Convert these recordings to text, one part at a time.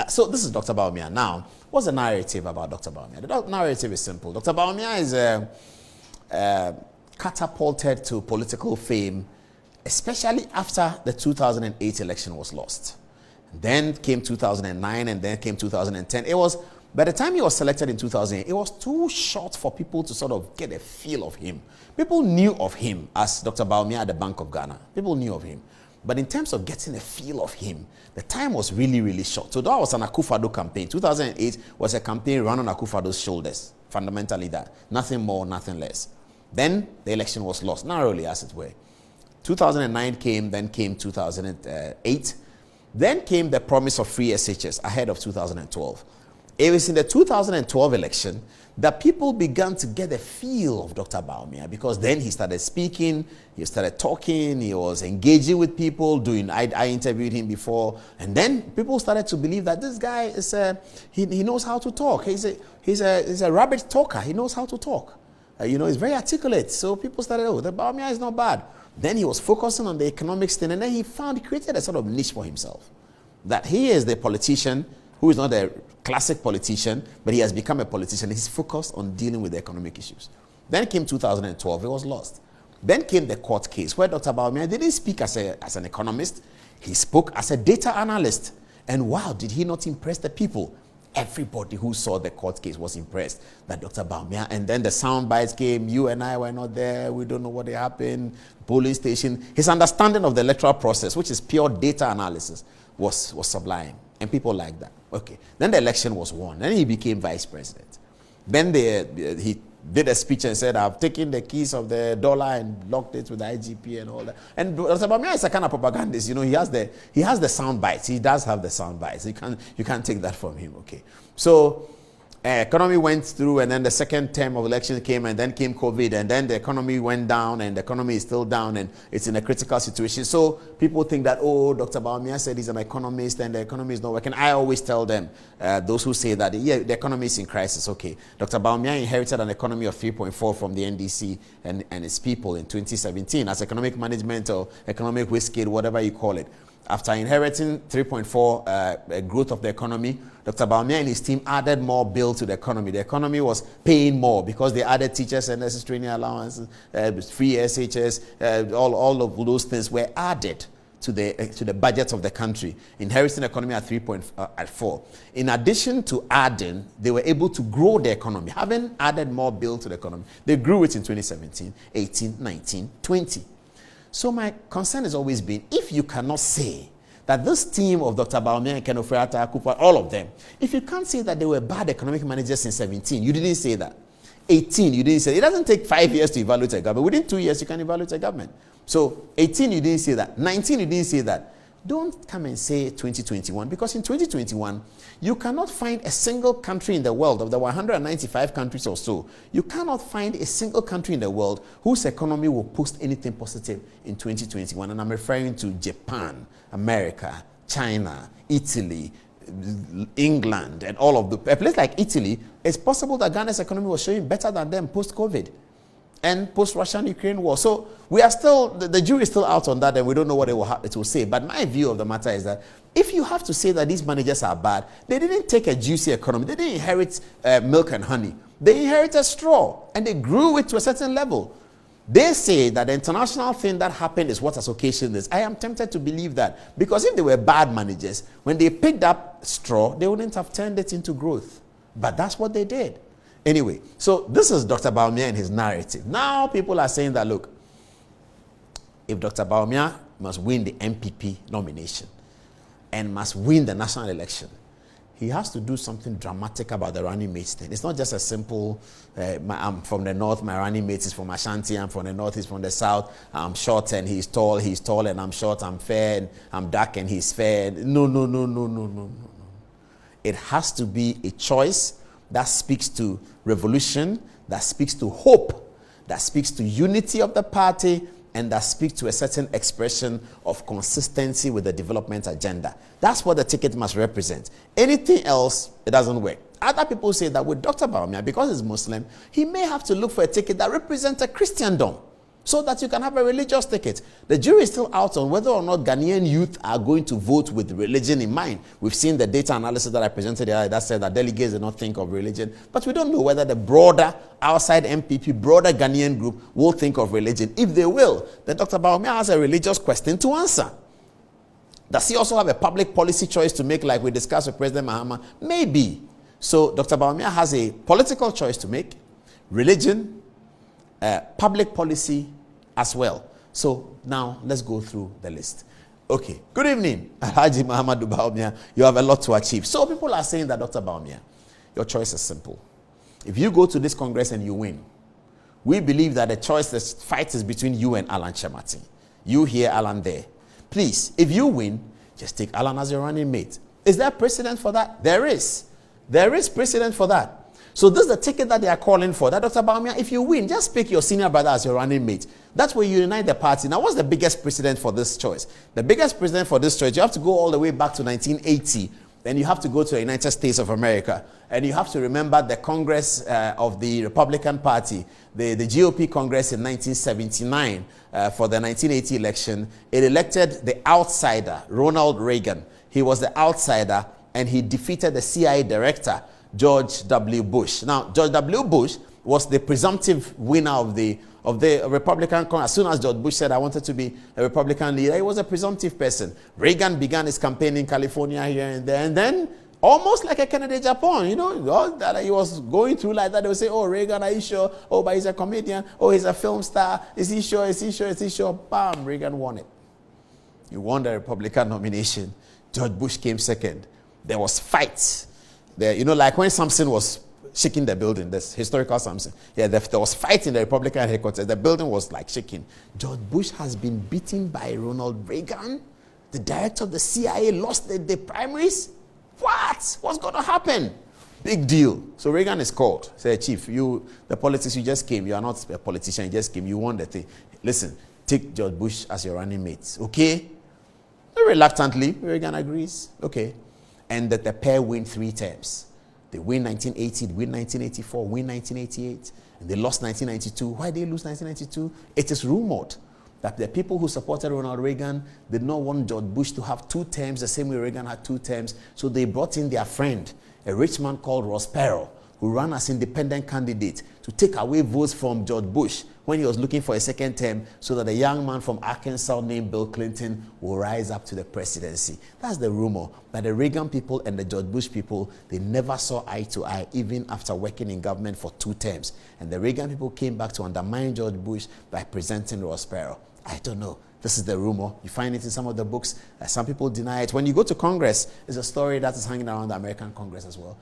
So this is Dr. Bawumia. Now, what's the narrative about Dr. Bawumia? The narrative is simple. Dr. Bawumia is catapulted to political fame, especially after the 2008 election was lost. Then came 2009 and then came 2010. By the time he was selected in 2008, it was too short for people to sort of get a feel of him. People knew of him as Dr. Bawumia at the Bank of Ghana. People knew of him. But in terms of getting a feel of him, the time was really, really short. So that was an Akufo-Addo campaign. 2008 was a campaign run on Akufo-Addo's shoulders. Fundamentally that. Nothing more, nothing less. Then the election was lost, narrowly as it were. 2009 came, then came 2008. Then came the promise of free SHS ahead of 2012. It was in the 2012 election that people began to get a feel of Dr. Bawumia, because then he started speaking, he started talking, he was engaging with people, I interviewed him before, and then people started to believe that this guy is he knows how to talk. He's a rabbit talker. He knows how to talk. He's very articulate. So people started, the Bawumia is not bad. Then he was focusing on the economics thing, and then he created a sort of niche for himself. That he is the politician who is not a classic politician, but he has become a politician. He's focused on dealing with the economic issues. Then came 2012, it was lost. Then came the court case, where Dr. Bawumia didn't speak as an economist, he spoke as a data analyst. And wow, did he not impress the people? Everybody who saw the court case was impressed that Dr. Bawumia, and then the sound bites came, you and I were not there, we don't know what happened, polling station. His understanding of the electoral process, which is pure data analysis, was sublime. And people like that. Okay. Then the election was won. Then he became vice president. Then he did a speech and said, I've taken the keys of the dollar and locked it with the IGP and all that. And Dr. Bawumia is a kind of propagandist. He has the sound bites. He does have the sound bites. You can't take that from him. Okay. So economy went through, and then the second term of election came, and then came COVID, and then the economy went down, and the economy is still down, and it's in a critical situation. So people think that, Dr. Bawumia said he's an economist and the economy is not working. I always tell them, those who say that, the economy is in crisis. Okay, Dr. Bawumia inherited an economy of 3.4 from the NDC and its people in 2017 as economic management or economic whiskey, whatever you call it. After inheriting 3.4 growth of the economy, Dr. Bawumia and his team added more bill to the economy. The economy was paying more because they added teachers and nurses training allowances, free SHS, all of those things were added to the budget of the country, inheriting the economy at 3.4. In addition to adding, they were able to grow the economy, having added more bill to the economy. They grew it in 2017, 18, 19, 20. So my concern has always been, if you cannot say that this team of Dr. Bawumia, Kennedy, Akufo, all of them, if you can't say that they were bad economic managers in 17, you didn't say that. 18, you didn't say. It doesn't take 5 years to evaluate a government. Within 2 years, you can evaluate a government. So 18, you didn't say that. 19, you didn't say that. Don't come and say 2021, because in 2021, you cannot find a single country in the world, of the 195 countries or so, you cannot find a single country in the world whose economy will post anything positive in 2021. And I'm referring to Japan, America, China, Italy, England, and all of a place like Italy. It's possible that Ghana's economy was showing better than them post-COVID and post-Russian-Ukraine war. So we are still, the jury is still out on that, and we don't know what it will say. But my view of the matter is that if you have to say that these managers are bad, they didn't take a juicy economy. They didn't inherit milk and honey. They inherited straw, and they grew it to a certain level. They say that the international thing that happened is what has occasioned this. I am tempted to believe that, because if they were bad managers, when they picked up straw, they wouldn't have turned it into growth. But that's what they did. Anyway, so this is Dr. Bawumia and his narrative. Now people are saying that, look, if Dr. Bawumia must win the MPP nomination and must win the national election, he has to do something dramatic about the running mates thing. It's not just a simple, I'm from the north, my running mate is from Ashanti, I'm from the north, he's from the south, I'm short and he's tall and I'm short, I'm fair, and I'm dark and he's fair. No. It has to be a choice that speaks to revolution, that speaks to hope, that speaks to unity of the party, and that speaks to a certain expression of consistency with the development agenda. That's what the ticket must represent. Anything else, it doesn't work. Other people say that with Dr. Bawumia, because he's Muslim, he may have to look for a ticket that represents a Christendom. so that you can have a religious ticket. The jury is still out on whether or not Ghanaian youth are going to vote with religion in mind. We've seen the data analysis that I presented earlier that said that delegates do not think of religion, but we don't know whether the broader outside MPP, broader Ghanaian group will think of religion. If they will, then Dr. Bawumia has a religious question to answer. Does he also have a public policy choice to make, like we discussed with President Mahama? Maybe. So Dr. Bawumia has a political choice to make, religion, public policy as well. So now let's go through the list. Okay. Good evening, Alhaji Muhammadu Bawumia. You have a lot to achieve. So people are saying that, Dr. Bawumia, your choice is simple. If you go to this Congress and you win, we believe that the fight is between you and Alan Chemati. You here, Alan there. Please, if you win, just take Alan as your running mate. Is there precedent for that? There is. There is precedent for that. So this is the ticket that they are calling for. That Dr. Bawumia, if you win, just pick your senior brother as your running mate. That's where you unite the party. Now, what's the biggest precedent for this choice? The biggest precedent for this choice, you have to go all the way back to 1980. Then you have to go to the United States of America. And you have to remember the Congress of the Republican Party, the GOP Congress in 1979 for the 1980 election. It elected the outsider, Ronald Reagan. He was the outsider, and he defeated the CIA director, George W. Bush. Now, George W. Bush was the presumptive winner of the Republican Congress. As soon as George Bush said, I wanted to be a Republican leader, he was a presumptive person. Reagan began his campaign in California here and there, and then almost like a Kennedy Agyapong, you know, that he was going through like that. They would say, oh, Reagan, are you sure? Oh, but he's a comedian. Oh, he's a film star. Is he sure? Is he sure? Is he sure? Bam, Reagan won it. He won the Republican nomination. George Bush came second. There was fights. There, you know, like when Samson was shaking the building, this historical Samson. Yeah, there was fight in the Republican headquarters. The building was like shaking. George Bush has been beaten by Ronald Reagan. The director of the CIA lost the primaries. What? What's going to happen? Big deal. So Reagan is called. Say, Chief, the politics, you just came. You are not a politician. You just came. You won the thing. Listen, take George Bush as your running mate. Okay? Reluctantly, Reagan agrees. Okay. And that the pair win 3 terms. They win 1980, they win 1984, win 1988, and they lost 1992. Why did they lose 1992? It is rumored that the people who supported Ronald Reagan did not want George Bush to have 2 terms, the same way Reagan had 2 terms. So they brought in their friend, a rich man called Ross Perot, who ran as independent candidate to take away votes from George Bush when he was looking for a second term, so that a young man from Arkansas named Bill Clinton will rise up to the presidency. That's the rumor. But the Reagan people and the George Bush people, they never saw eye to eye, even after working in government for 2 terms. And the Reagan people came back to undermine George Bush by presenting Ross Perot. I don't know. This is the rumor. You find it in some of the books. Some people deny it. When you go to Congress, it's a story that is hanging around the American Congress as well.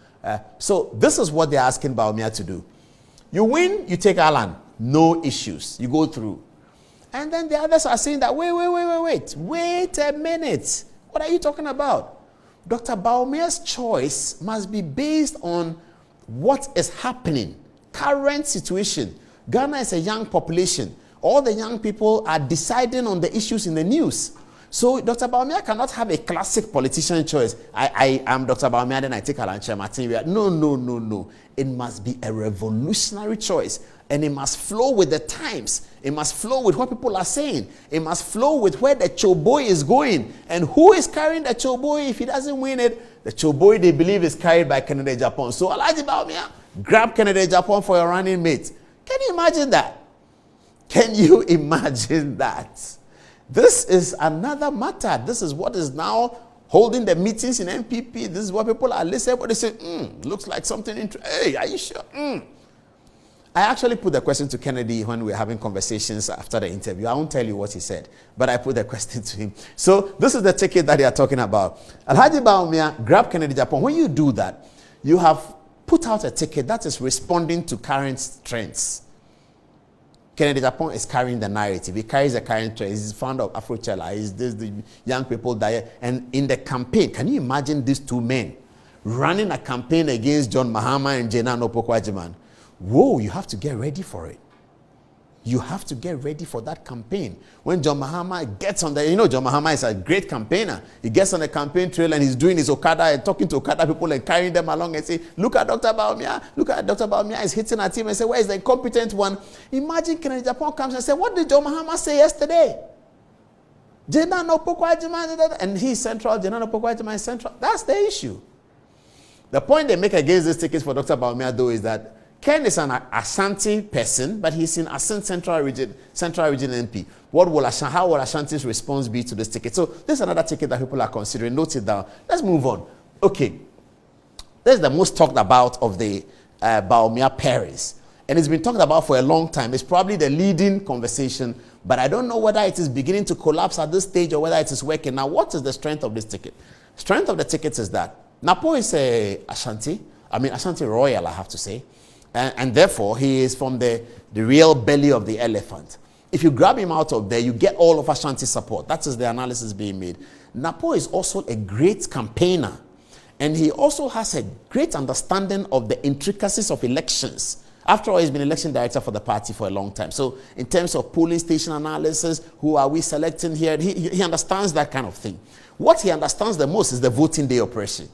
So this is what they're asking Bawumia to do. You win, you take Alan. No issues. You go through. And then the others are saying that, wait a minute. What are you talking about? Dr. Bawumia's choice must be based on what is happening. Current situation. Ghana is a young population. All the young people are deciding on the issues in the news. So Dr. Bawumia cannot have a classic politician choice. I am Dr. Bawumia, then I take Alan Chemati. No. It must be a revolutionary choice. And it must flow with the times. It must flow with what people are saying. It must flow with where the Choboy is going. And who is carrying the Choboy if he doesn't win it? The Choboy they believe is carried by Kennedy Agyapong. So Alhaji Bawumia, grab Kennedy Agyapong for your running mate. Can you imagine that? Can you imagine that? This is another matter. This is what is now holding the meetings in MPP. This is what people are listening. But they say, looks like something interesting. Hey, are you sure? I actually put the question to Kennedy when we were having conversations after the interview. I won't tell you what he said, but I put the question to him. So this is the ticket that they are talking about. Alhaji Bawumia, grab Kennedy Agyapong. When you do that, you have put out a ticket that is responding to current trends. Kennedy Agyapong is carrying the narrative. He carries the current trends. He's fond of Afrochella. He's the young people die. And in the campaign, can you imagine these 2 men running a campaign against John Mahama and Jenna Nopokwajiman? Whoa, you have to get ready for it. You have to get ready for that campaign. When John Mahama gets on the, John Mahama is a great campaigner. He gets on the campaign trail and he's doing his Okada and talking to Okada people and carrying them along and say, look at Dr. Bawumia. Look at Dr. Bawumia is hitting at him and say, where is the incompetent one? Imagine Agyapong comes and say, what did John Mahama say yesterday? And he's central, is central. That's the issue. The point they make against these tickets for Dr. Bawumia, though, is that Ken is an Ashanti person, but he's in Ashanti Central Region MP. How will Ashanti's response be to this ticket? So this is another ticket that people are considering. Note it down. Let's move on. Okay. This is the most talked about of the Bawumia pairings. And it's been talked about for a long time. It's probably the leading conversation, but I don't know whether it is beginning to collapse at this stage or whether it is working. Now, what is the strength of this ticket? Strength of the tickets is that Napo is Ashanti Royal, I have to say. And therefore, he is from the real belly of the elephant. If you grab him out of there, you get all of Ashanti's support. That is the analysis being made. Napo is also a great campaigner. And he also has a great understanding of the intricacies of elections. After all, he's been election director for the party for a long time. So in terms of polling station analysis, who are we selecting here, he understands that kind of thing. What he understands the most is the voting day operation.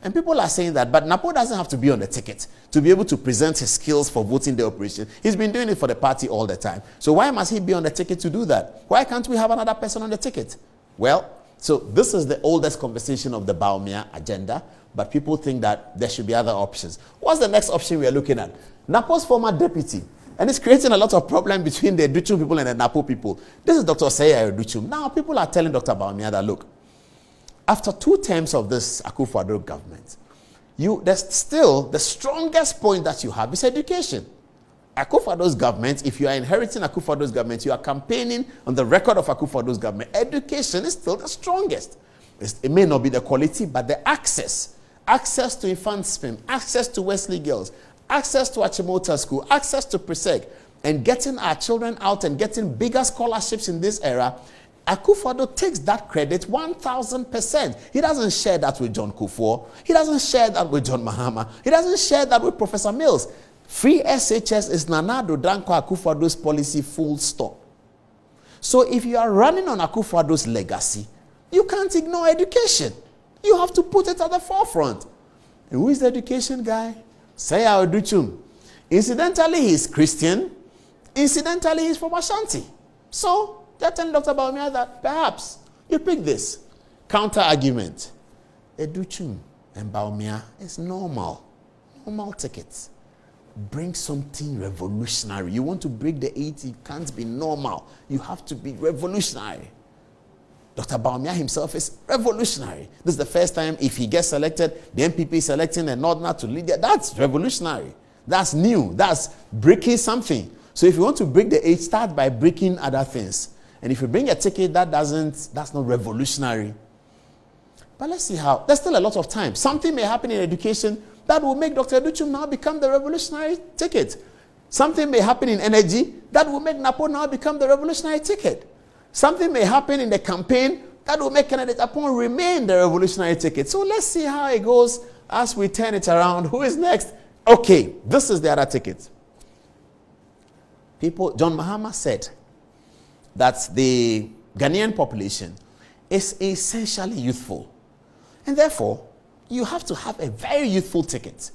And people are saying that, but Napo doesn't have to be on the ticket to be able to present his skills for voting day operation. He's been doing it for the party all the time. So why must he be on the ticket to do that? Why can't we have another person on the ticket? Well, so this is the oldest conversation of the Bawumia agenda, but people think that there should be other options. What's the next option we are looking at? Napo's former deputy. And it's creating a lot of problem between the Educhum people and the Napo people. This is Dr. Seya Educhum. Now people are telling Dr. Bawumia that, look, after 2 terms of this Akufo-Addo government, there's still the strongest point that you have is education. Akufo-Addo's government, if you are inheriting Akufo-Addo's government, you are campaigning on the record of Akufo-Addo's government. Education is still the strongest. It may not be the quality, but the access to infant swim, access to Wesley Girls, access to Achimota School, access to Presec, and getting our children out and getting bigger scholarships in this era. Akufo-Addo takes that credit 1,000%. He doesn't share that with John Kufuor. He doesn't share that with John Mahama. He doesn't share that with Professor Mills. Free SHS is Nana Addo Dankwa Akufo-Addo's policy, full stop. So if you are running on Akufo-Addo's legacy, you can't ignore education. You have to put it at the forefront. And who is the education guy? Seya Educhum. Incidentally, he's Christian. Incidentally, he's from Ashanti. So they're telling Dr. Bawumia that perhaps you pick this. Counter argument. Educhum and Bawumia is normal. Normal tickets. Bring something revolutionary. You want to break the 80, you can't be normal. You have to be revolutionary. Dr. Bawumia himself is revolutionary. This is the first time, if he gets selected, the MPP is selecting a northerner to lead. That's revolutionary. That's new. That's breaking something. So if you want to break the 8, start by breaking other things. And if you bring a ticket that's not revolutionary. But let's see how. There's still a lot of time. Something may happen in education that will make Dr. Educhum now become the revolutionary ticket. Something may happen in energy that will make Napo now become the revolutionary ticket. Something may happen in the campaign that will make Kennedy Agyapong remain the revolutionary ticket. So let's see how it goes as we turn it around. Who is next? Okay, this is the other ticket. John Mahama said that the Ghanaian population is essentially youthful. And therefore, you have to have a very youthful ticket.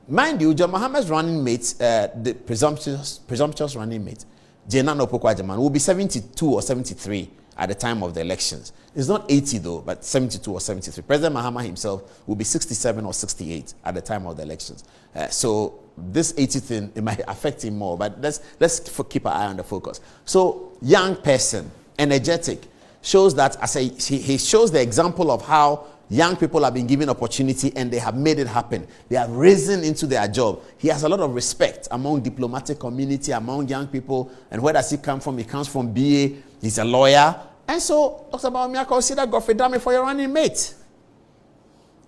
Mind you, John Mahama's running mate, the presumptuous running mate, Jenan Opoku-Agyeman, will be 72 or 73 at the time of the elections. It's not 80 though, but 72 or 73. President Mahama himself will be 67 or 68 at the time of the elections. So this 80 thing, it might affect him more, but let's keep our eye on the focus. So young person, energetic, shows that he shows the example of how young people have been given opportunity and they have made it happen. They have risen into their job. He has a lot of respect among diplomatic community, among young people. And where does he come from? He comes from BA. He's a lawyer. And so, Dr. Bawumia, consider Godfrey Dame for your running mate.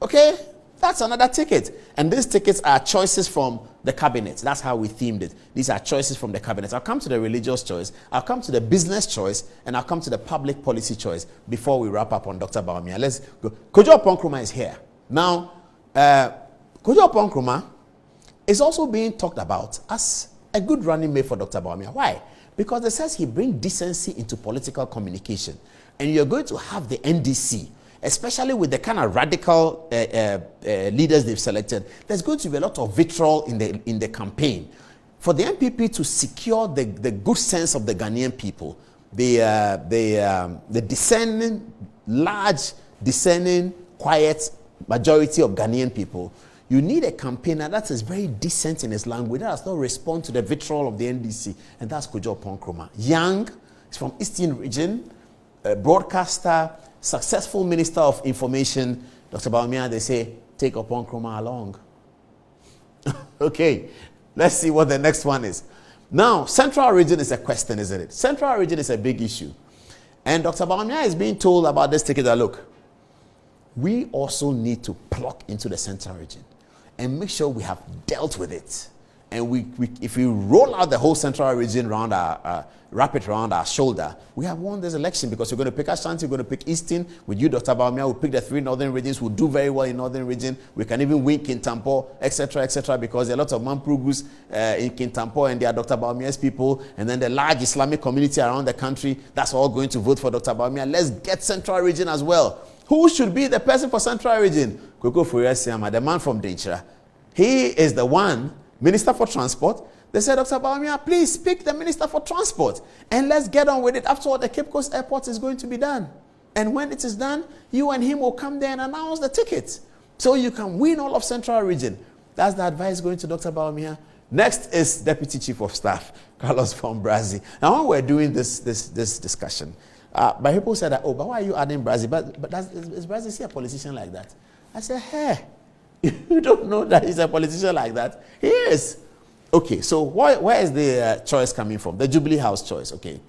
Okay? That's another ticket. And these tickets are choices from the cabinet. That's how we themed it. These are choices from the cabinet. I'll come to the religious choice. I'll come to the business choice. And I'll come to the public policy choice before we wrap up on Dr. Bawumia. Let's go. Agyapong Nkrumah is here. Now, Agyapong Nkrumah is also being talked about as a good running mate for Dr. Bawumia. Why? Because it says he brings decency into political communication. And you're going to have the NDC, especially with the kind of radical leaders they've selected. There's going to be a lot of vitriol in the campaign. For the MPP to secure the good sense of the Ghanaian people, the discerning, large, discerning, quiet majority of Ghanaian people, you need a campaigner that is very decent in his language, that does not respond to the vitriol of the NDC, and that's Agyapong Nkrumah. Young, he's from Eastern Region, a broadcaster, successful minister of information. Dr. Bawumia, they say, take Agyapong Nkrumah along. Okay, let's see what the next one is. Now, Central Region is a question, isn't it? Central Region is a big issue. And Dr. Bawumia is being told about this ticket that, look, we also need to plug into the Central Region and make sure we have dealt with it. And if we roll out the whole Central Region around wrap it around our shoulder, we have won this election, because we're going to pick Ashanti, we're going to pick Eastern. With you, Dr. Bawumia, we'll pick the 3 northern regions. We'll do very well in northern region. We can even win Kintampo, etc., because there are lots of Mamprugus in Kintampo, and they are Dr. Bawumia's people. And then the large Islamic community around the country, that's all going to vote for Dr. Bawumia. Let's get Central Region as well. Who should be the person for Central Region? Koko Furiasiama, the man from Denchira. He is the one, Minister for Transport. They said, Dr. Bawumia, please pick the Minister for Transport and let's get on with it. After all, the Cape Coast Airport is going to be done. And when it is done, you and him will come there and announce the tickets. So you can win all of Central Region. That's the advice going to Dr. Bawumia. Next is Deputy Chief of Staff, Carlos from Brazil. Now, when we're doing this discussion, but people said that, oh, but why are you adding Brazil? But is Brazil see a politician like that? I said, hey, you don't know that he's a politician like that? He is. Okay, so where is the choice coming from? The Jubilee House choice, okay.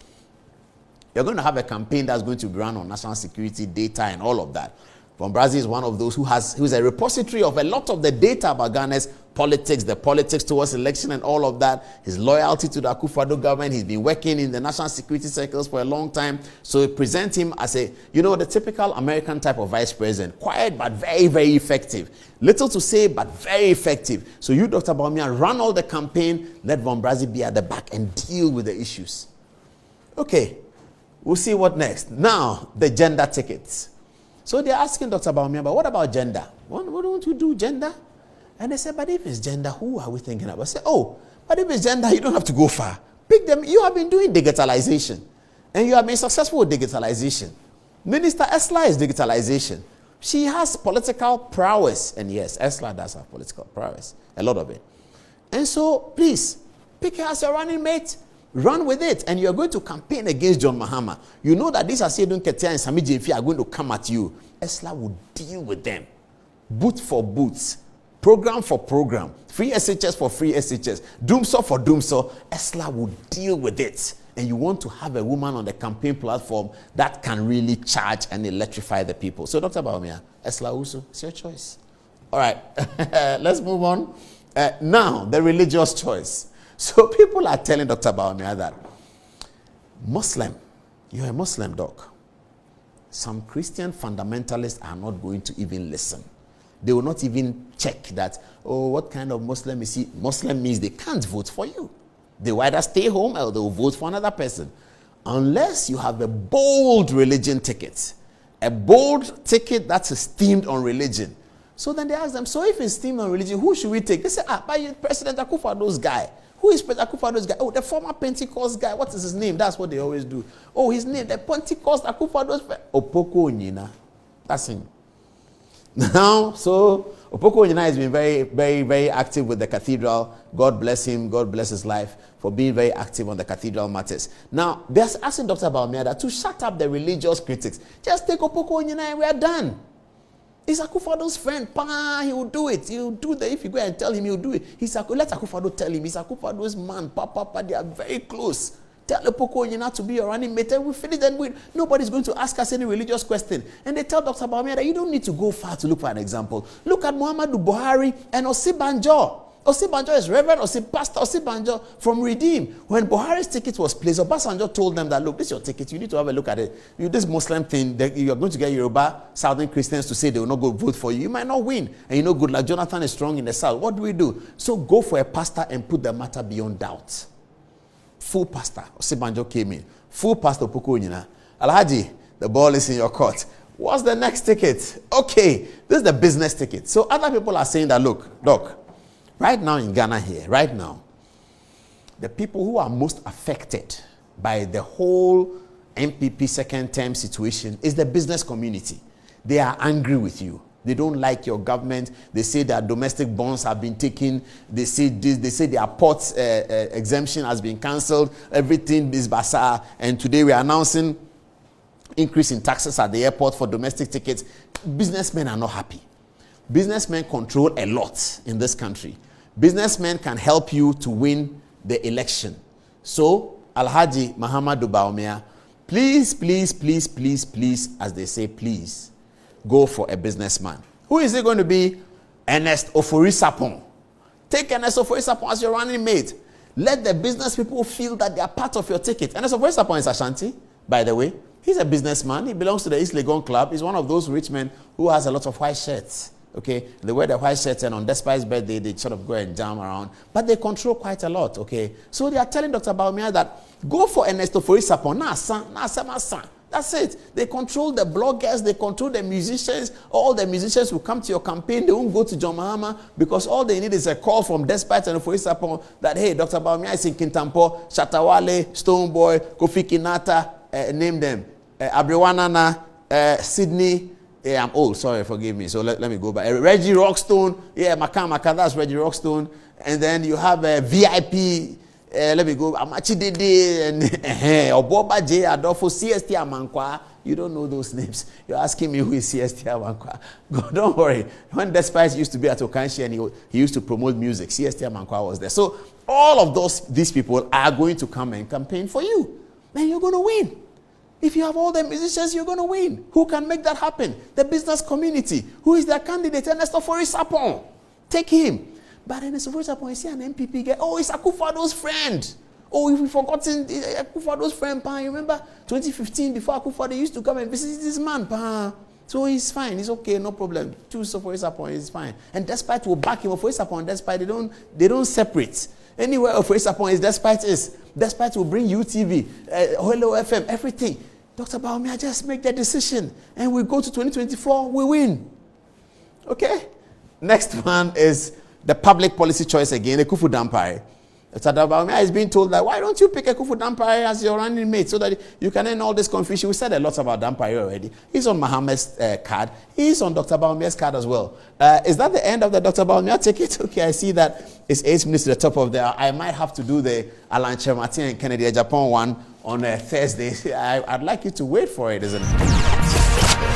You're going to have a campaign that's going to be run on national security, data, and all of that. Von Brazil is one of those who's a repository of a lot of the data about Ghana's politics, the politics towards election and all of that. His loyalty to the Akufo-Addo government. He's been working in the national security circles for a long time. So we present him as the typical American type of vice president. Quiet, but very, very effective. Little to say, but very effective. So you, Dr. Bawumia, run all the campaign. Let Von Brazil be at the back and deal with the issues. Okay, we'll see what next. Now, the gender tickets. So they're asking Dr. Bawumia, but what about gender? Why don't you do gender? And they said, but if it's gender, who are we thinking about? I said, oh, but if it's gender, you don't have to go far. Pick them. You have been doing digitalization. And you have been successful with digitalization. Minister Esla is digitalization. She has political prowess. And yes, Esla does have political prowess. A lot of it. And so, please, pick her as your running mate. Run with it, and you're going to campaign against John Mahama. You know that these Asedun Ketia and Sami Jemfi are going to come at you. Esla will deal with them. Boot for boots. Program for program. Free SHS for free SHS. Doomso for Doomso. Esla will deal with it. And you want to have a woman on the campaign platform that can really charge and electrify the people. So, Dr. Bawumia, Esla Usu, it's your choice. All right, let's move on. Now, the religious choice. So people are telling Dr. Bawumia that Muslim, you're a Muslim, doc. Some Christian fundamentalists are not going to even listen. They will not even check that, oh, what kind of Muslim is he? Muslim means they can't vote for you. They will either stay home or they will vote for another person. Unless you have a bold religion ticket. A bold ticket that's themed on religion. So then they ask them, so if it's themed on religion, who should we take? They say, by President Akufo-Addo's guy. Who is President Akufo-Addo's guy? Oh, the former Pentecost guy. What is his name? That's what they always do. Oh, his name, the Pentecost Akufo-Addo's Opoko Onyina. That's him. Now, so Opoko Onyina has been very, very, very active with the cathedral. God bless him. God bless his life for being very active on the cathedral matters. Now, they're asking Dr. Bawumia that to shut up the religious critics. Just take Opoko Onyina and we are done. He's Akufo-Addo's friend. He will do it. He'll do that. If you go and tell him, he'll do it. Let Akufo-Addo tell him. He's Akufo-Addo's man. They are very close. Tell Opoko Onyina to be your running mate. And we finish then. Nobody's going to ask us any religious question. And they tell Dr. Bawumia that you don't need to go far to look for an example. Look at Muhammadu Buhari and Osibanjo. Osibanjo is Reverend Pastor Osibanjo from Redeem. When Buhari's ticket was placed, Obasanjo told them that, look, this is your ticket. You need to have a look at it. This Muslim thing, you're going to get Yoruba Southern Christians to say they will not go vote for you. You might not win. And good luck. Jonathan is strong in the South. What do we do? So go for a pastor and put the matter beyond doubt. full pastor. Osibanjo came in. Full pastor Puku Nyina. Alhaji, the ball is in your court. What's the next ticket? Okay, this is the business ticket. So other people are saying that, look, Doc, right now in Ghana here, right now, the people who are most affected by the whole MPP second term situation is the business community. They are angry with you. They don't like your government. They say their domestic bonds have been taken. They say this. They say their port exemption has been cancelled. Everything is bazaar. And today we are announcing increase in taxes at the airport for domestic tickets. Businessmen are not happy. Businessmen control a lot in this country. Businessmen can help you to win the election. So, Alhaji Muhammadu Bawumia, please, please, please, please, please, as they say, please, go for a businessman. Who is it going to be? Ernest Oforisapon. Take Ernest Oforisapon as your running mate. Let the business people feel that they are part of your ticket. Ernest Oforisapon is Ashanti, by the way. He's a businessman. He belongs to the East Legon Club. He's one of those rich men who has a lot of white shirts. Okay, they wear the white shirts, and on Despite's birthday, they sort of go and jam around. But they control quite a lot, okay? So they are telling Dr. Bawumia that go for Ernest Oforisapon. That's it. They control the bloggers. They control the musicians. All the musicians will come to your campaign. They won't go to John Mahama because all they need is a call from Despite and Oforisapon that, hey, Dr. Bawumia is in Kintampo, Shatawale, Stonebwoy, Kofi Kinata, name them. Abriwanana, Sydney. Yeah, I'm old. Sorry, forgive me. So let me go back. Reggie Rockstone. Yeah, Maka, that's Reggie Rockstone. And then you have a VIP. Let me go. Amachi Dede and Oboba J. Adolfo, CST Amankwa. You don't know those names. You're asking me who is CST Amankwa. Don't worry. When Despite used to be at Okanshi and he used to promote music, CST Amankwa was there. So all of these people are going to come and campaign for you. Then you're going to win. If you have all the musicians, you're going to win. Who can make that happen? The business community. Who is their candidate? Ernest Oforisapon. Take him. But Ernest Oforisapon is an MPP guy. Oh, it's Akufoado's friend. Oh, if we've forgotten Akufoado's friend, pa. You remember 2015, before Akufoado used to come and visit this man, pa. So he's fine. He's okay, no problem. Choose Oforisapon, he's fine. And Despite will back him. Oforisapon, Despite, they don't separate. Anywhere Oforisapon is, Despite will bring UTV, Hello FM, everything. Dr. Bawumia, just make that decision. And we go to 2024, we win. Okay? Next one is the public policy choice again, Ekufu Dampare. Dr. Bawumia is being told that, why don't you pick Ekufu Dampare as your running mate so that you can end all this confusion? We said a lot about Dampare already. He's on Mohammed's card. He's on Dr. Bawumia's card as well. Is that the end of the Dr. Bawumia ticket? Okay, I see that it's 8 minutes to the top of there. I might have to do the Alan and Kennedy Agyapong one on Thursday. I'd like you to wait for it, isn't it?